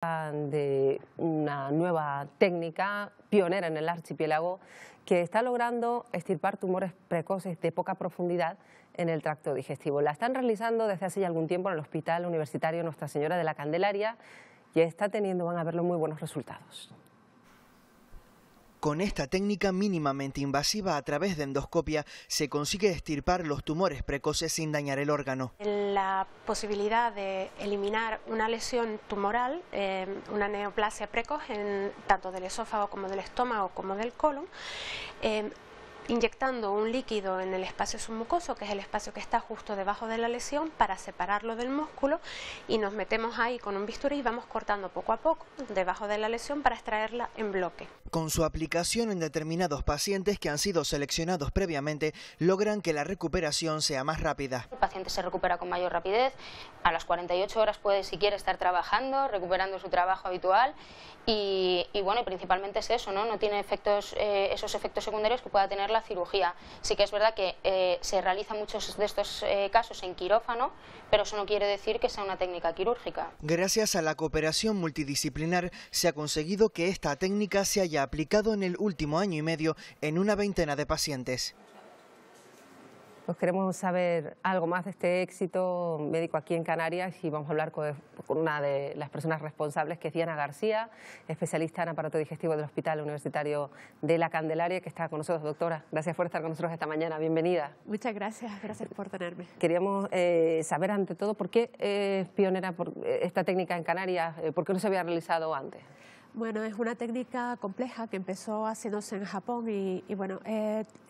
De una nueva técnica pionera en el archipiélago que está logrando extirpar tumores precoces de poca profundidad en el tracto digestivo. La están realizando desde hace ya algún tiempo en el Hospital Universitario Nuestra Señora de la Candelaria y está teniendo, van a verlo, muy buenos resultados. Con esta técnica mínimamente invasiva a través de endoscopia se consigue extirpar los tumores precoces sin dañar el órgano. La posibilidad de eliminar una lesión tumoral, una neoplasia precoz, tanto del esófago como del estómago como del colon, inyectando un líquido en el espacio submucoso, que es el espacio que está justo debajo de la lesión, para separarlo del músculo, y nos metemos ahí con un bisturí y vamos cortando poco a poco debajo de la lesión para extraerla en bloque. Con su aplicación en determinados pacientes que han sido seleccionados previamente, logran que la recuperación sea más rápida. El paciente se recupera con mayor rapidez, a las 48 horas puede, si quiere, estar trabajando, recuperando su trabajo habitual y bueno, principalmente es eso, ¿no? No tiene efectos, esos efectos secundarios que pueda tener la cirugía. Sí que es verdad que se realizan muchos de estos casos en quirófano, pero eso no quiere decir que sea una técnica quirúrgica. Gracias a la cooperación multidisciplinar se ha conseguido que esta técnica se haya aplicado en el último año y medio en una veintena de pacientes. Pues queremos saber algo más de este éxito médico aquí en Canarias y vamos a hablar con una de las personas responsables, que es Diana García, especialista en aparato digestivo del Hospital Universitario de la Candelaria, que está con nosotros. Doctora, gracias por estar con nosotros esta mañana, bienvenida. Muchas gracias, gracias por tenerme. Queríamos saber ante todo por qué es pionera esta técnica en Canarias, por qué no se había realizado antes. Bueno, es una técnica compleja que empezó haciéndose en Japón y bueno,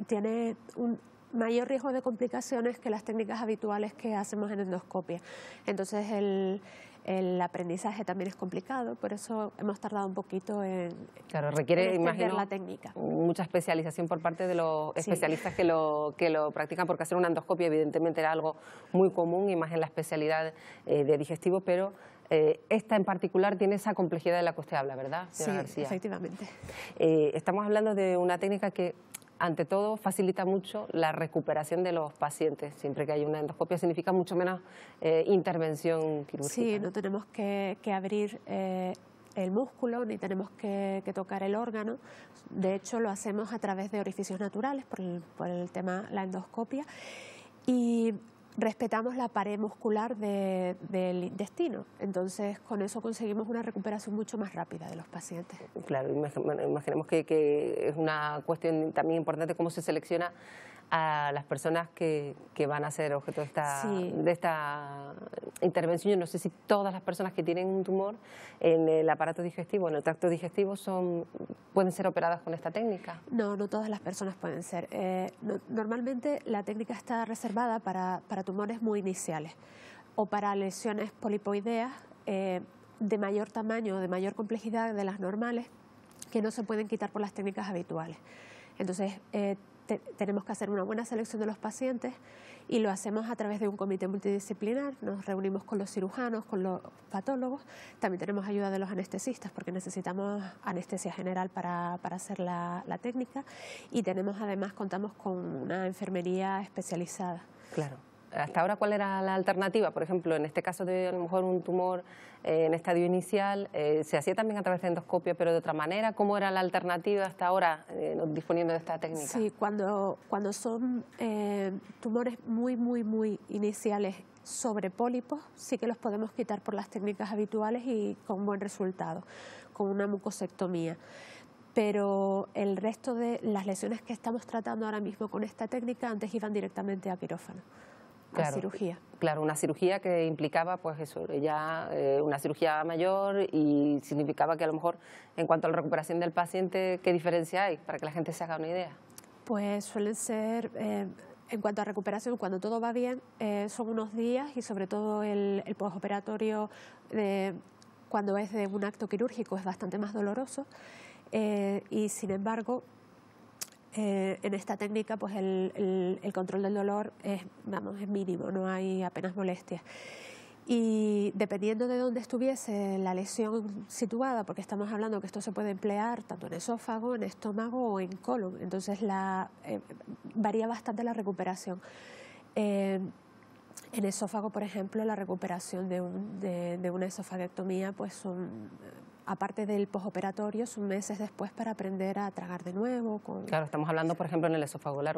tiene un mayor riesgo de complicaciones que las técnicas habituales que hacemos en endoscopia. Entonces el aprendizaje también es complicado, por eso hemos tardado un poquito en requiere, imagino, la técnica. Mucha especialización por parte de los especialistas que lo practican, porque hacer una endoscopia evidentemente era algo muy común y más en la especialidad de digestivo, pero esta en particular tiene esa complejidad de la que usted habla, ¿verdad, señora García? Efectivamente. Estamos hablando de una técnica que, ante todo, facilita mucho la recuperación de los pacientes. Siempre que hay una endoscopia significa mucho menos intervención quirúrgica. Sí, no tenemos que abrir el músculo, ni tenemos que tocar el órgano. De hecho, lo hacemos a través de orificios naturales por el tema la endoscopia, y respetamos la pared muscular del intestino. Entonces, con eso conseguimos una recuperación mucho más rápida de los pacientes. Claro, imaginemos que es una cuestión también importante cómo se selecciona a las personas que van a ser objeto de esta intervención. Yo no sé si todas las personas que tienen un tumor en el aparato digestivo, en el tracto digestivo, pueden ser operadas con esta técnica. No, no todas las personas pueden ser. Normalmente la técnica está reservada para tumores muy iniciales o para lesiones polipoideas de mayor tamaño, de mayor complejidad de las normales, que no se pueden quitar por las técnicas habituales. Entonces, tenemos que hacer una buena selección de los pacientes y lo hacemos a través de un comité multidisciplinar. Nos reunimos con los cirujanos, con los patólogos, también tenemos ayuda de los anestesistas porque necesitamos anestesia general para hacer la técnica, y además contamos con una enfermería especializada. Claro. Hasta ahora, ¿cuál era la alternativa? Por ejemplo, en este caso de a lo mejor un tumor en estadio inicial, se hacía también a través de endoscopia, pero de otra manera. ¿Cómo era la alternativa hasta ahora disponiendo de esta técnica? Sí, cuando son tumores muy iniciales sobre pólipos, sí que los podemos quitar por las técnicas habituales y con buen resultado, con una mucosectomía. Pero el resto de las lesiones que estamos tratando ahora mismo con esta técnica antes iban directamente a quirófano. Claro, cirugía. Claro, una cirugía que implicaba, pues eso, ya una cirugía mayor, y significaba que a lo mejor, en cuanto a la recuperación del paciente, ¿qué diferencia hay para que la gente se haga una idea? Pues suelen ser, en cuanto a recuperación, cuando todo va bien, son unos días, y sobre todo el postoperatorio, cuando es de un acto quirúrgico, es bastante más doloroso, y sin embargo, en esta técnica pues el control del dolor es mínimo, no hay apenas molestias. Y dependiendo de dónde estuviese la lesión situada, porque estamos hablando que esto se puede emplear tanto en esófago, en estómago o en colon, entonces varía bastante la recuperación. En esófago, por ejemplo, la recuperación de una esofaguectomía, pues son, aparte del posoperatorio, son meses después para aprender a tragar de nuevo. Claro, estamos hablando, por ejemplo, en el esofagular,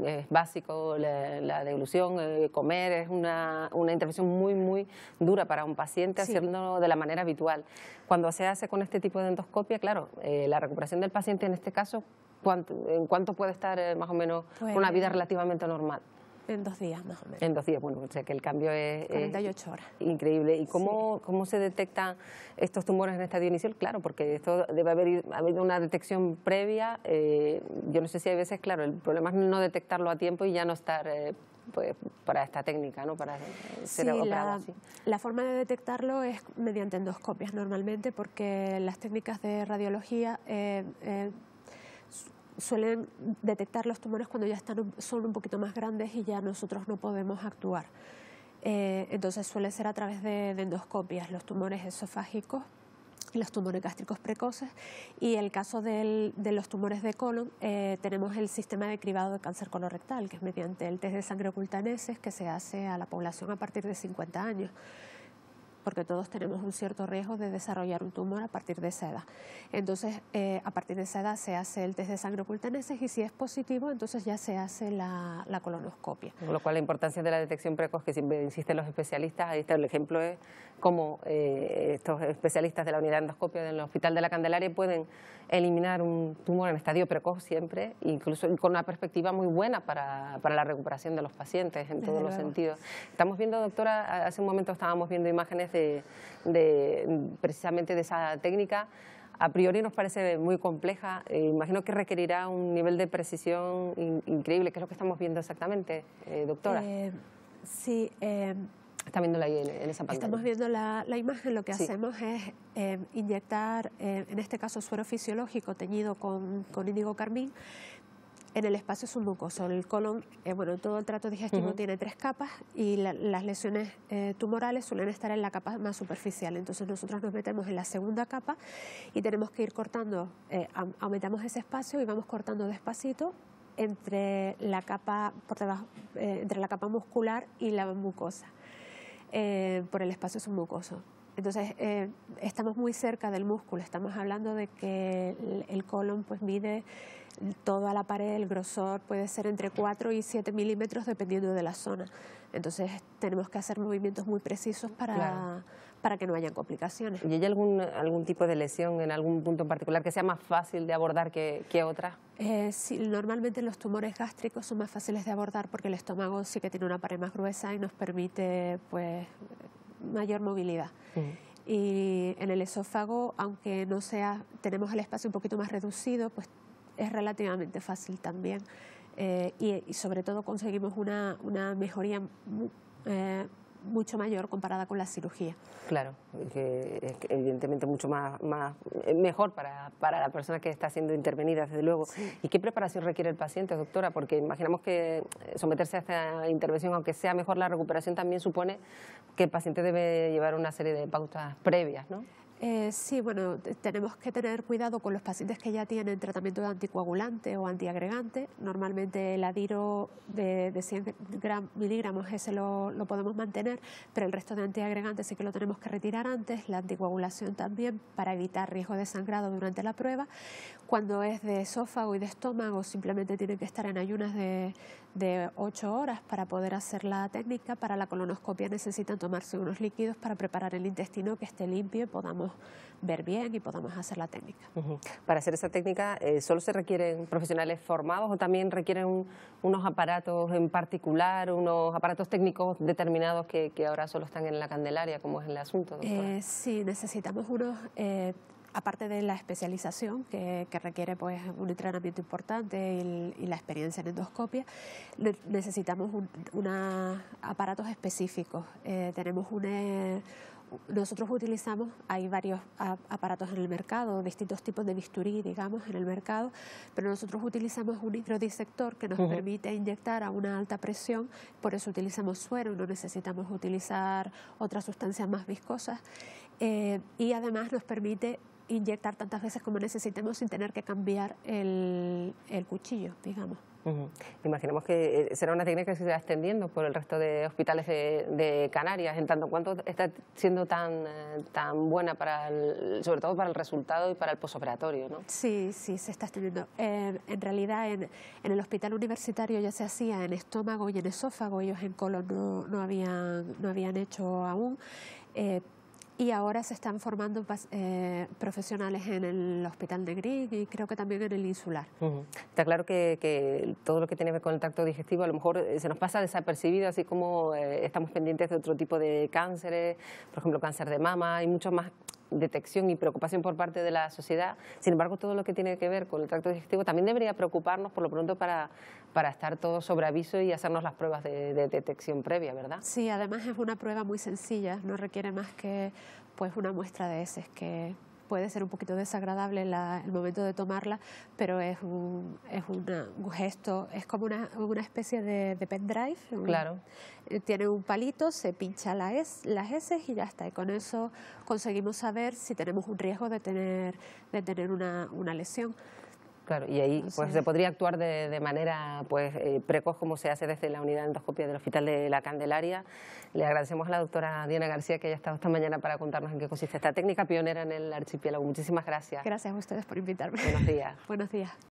es básico la deglución, comer, es una intervención muy dura para un paciente, sí, haciéndolo de la manera habitual. Cuando se hace con este tipo de endoscopia, claro, la recuperación del paciente en este caso, ¿en cuánto puede estar más o menos pues, una vida relativamente normal? En 2 días más o menos. En 2 días, bueno, o sea que el cambio es 48 horas. Increíble. ¿Y Sí. cómo se detectan estos tumores en estadio inicial? Claro, porque esto debe haber habido una detección previa. Yo no sé si hay veces, claro, el problema es no detectarlo a tiempo y ya no estar pues, para esta técnica, ¿no? Para ser operado así. La forma de detectarlo es mediante endoscopias normalmente, porque las técnicas de radiología suelen detectar los tumores cuando ya son un poquito más grandes y ya nosotros no podemos actuar. Entonces suele ser a través de endoscopias, los tumores esofágicos, los tumores gástricos precoces, y el caso de los tumores de colon, tenemos el sistema de cribado de cáncer colorectal, que es mediante el test de sangre oculta NESES, que se hace a la población a partir de 50 años. Porque todos tenemos un cierto riesgo de desarrollar un tumor a partir de esa edad. Entonces, a partir de esa edad se hace el test de sangre oculta NESES y si es positivo, entonces ya se hace la colonoscopia. Con lo cual, la importancia de la detección precoz, que siempre insisten los especialistas, ahí está el ejemplo, es cómo estos especialistas de la unidad de endoscopia del Hospital de la Candelaria pueden eliminar un tumor en estadio precoz siempre, incluso con una perspectiva muy buena para la recuperación de los pacientes en todos los sentidos. Estamos viendo, doctora, hace un momento estábamos viendo imágenes precisamente de esa técnica. A priori nos parece muy compleja, imagino que requerirá un nivel de precisión increíble. ¿Qué es lo que estamos viendo exactamente, doctora? Sí. Está viendo ahí en esa pantalla. Estamos viendo la imagen. Lo que hacemos es inyectar, en este caso, suero fisiológico teñido con índigo carmín en el espacio submucoso. El colon, bueno, todo el tracto digestivo tiene 3 capas y las lesiones tumorales suelen estar en la capa más superficial. Entonces nosotros nos metemos en la segunda capa y tenemos que ir cortando, aumentamos ese espacio y vamos cortando despacito entre la capa por debajo, entre la capa muscular y la mucosa, por el espacio submucoso. Entonces, estamos muy cerca del músculo. Estamos hablando de que el colon pues mide toda la pared, el grosor puede ser entre 4 y 7 milímetros dependiendo de la zona. Entonces, tenemos que hacer movimientos muy precisos para que no hayan complicaciones. ¿Y hay algún tipo de lesión en algún punto en particular que sea más fácil de abordar que otra? Sí, normalmente los tumores gástricos son más fáciles de abordar porque el estómago sí que tiene una pared más gruesa y nos permite pues mayor movilidad. Y en el esófago, aunque no sea, tenemos el espacio un poquito más reducido, pues es relativamente fácil también. Y sobre todo conseguimos una mejoría mucho mayor comparada con la cirugía. Claro, que evidentemente mucho mejor para la persona que está siendo intervenida, desde luego. Sí. ¿Y qué preparación requiere el paciente, doctora? Porque imaginamos que someterse a esta intervención, aunque sea mejor la recuperación, también supone que el paciente debe llevar una serie de pautas previas, ¿no? Sí, bueno, tenemos que tener cuidado con los pacientes que ya tienen tratamiento de anticoagulante o antiagregante. Normalmente el adiro de 100 miligramos ese lo podemos mantener, pero el resto de antiagregantes sí que lo tenemos que retirar antes, la anticoagulación también, para evitar riesgo de sangrado durante la prueba. Cuando es de esófago y de estómago, simplemente tienen que estar en ayunas de 8 horas para poder hacer la técnica. Para la colonoscopia necesitan tomarse unos líquidos para preparar el intestino, que esté limpio y podamos ver bien y podamos hacer la técnica. Para hacer esa técnica, ¿solo se requieren profesionales formados o también requieren unos aparatos en particular, unos aparatos técnicos determinados que ahora solo están en la Candelaria? ¿Cómo es el asunto, doctora? Sí, necesitamos unos... aparte de la especialización que requiere pues un entrenamiento importante y la experiencia en endoscopia, necesitamos unos aparatos específicos. Nosotros utilizamos, hay varios aparatos en el mercado, distintos tipos de bisturí, digamos, en el mercado, pero nosotros utilizamos un hidrodisector que nos permite inyectar a una alta presión, por eso utilizamos suero, no necesitamos utilizar otras sustancias más viscosas, y además nos permite inyectar tantas veces como necesitemos sin tener que cambiar el cuchillo, digamos. Imaginemos que será una técnica que se va extendiendo por el resto de hospitales de Canarias, en tanto cuanto está siendo tan buena sobre todo para el resultado y para el posoperatorio, ¿no? Sí, sí, se está extendiendo. En realidad en el hospital universitario ya se hacía en estómago y en esófago, ellos en colon no habían hecho aún. Y ahora se están formando profesionales en el Hospital Negrín y creo que también en el Insular. Está claro que todo lo que tiene que ver con el tracto digestivo a lo mejor se nos pasa desapercibido, así como estamos pendientes de otro tipo de cánceres, por ejemplo cáncer de mama, hay mucho más detección y preocupación por parte de la sociedad. Sin embargo, todo lo que tiene que ver con el tracto digestivo también debería preocuparnos por lo pronto para estar todos sobre aviso y hacernos las pruebas de detección previa, ¿verdad? Sí, además es una prueba muy sencilla, no requiere más que pues una muestra de heces, que puede ser un poquito desagradable el momento de tomarla, pero es un gesto, es como una especie de pendrive. Claro. Tiene un palito, se pincha las heces y ya está. Y con eso conseguimos saber si tenemos un riesgo de tener una lesión. Claro, y ahí pues se podría actuar de manera precoz, como se hace desde la unidad de endoscopia del Hospital de la Candelaria. Le agradecemos a la doctora Diana García que haya estado esta mañana para contarnos en qué consiste esta técnica pionera en el archipiélago. Muchísimas gracias. Gracias a ustedes por invitarme. Buenos días. Buenos días.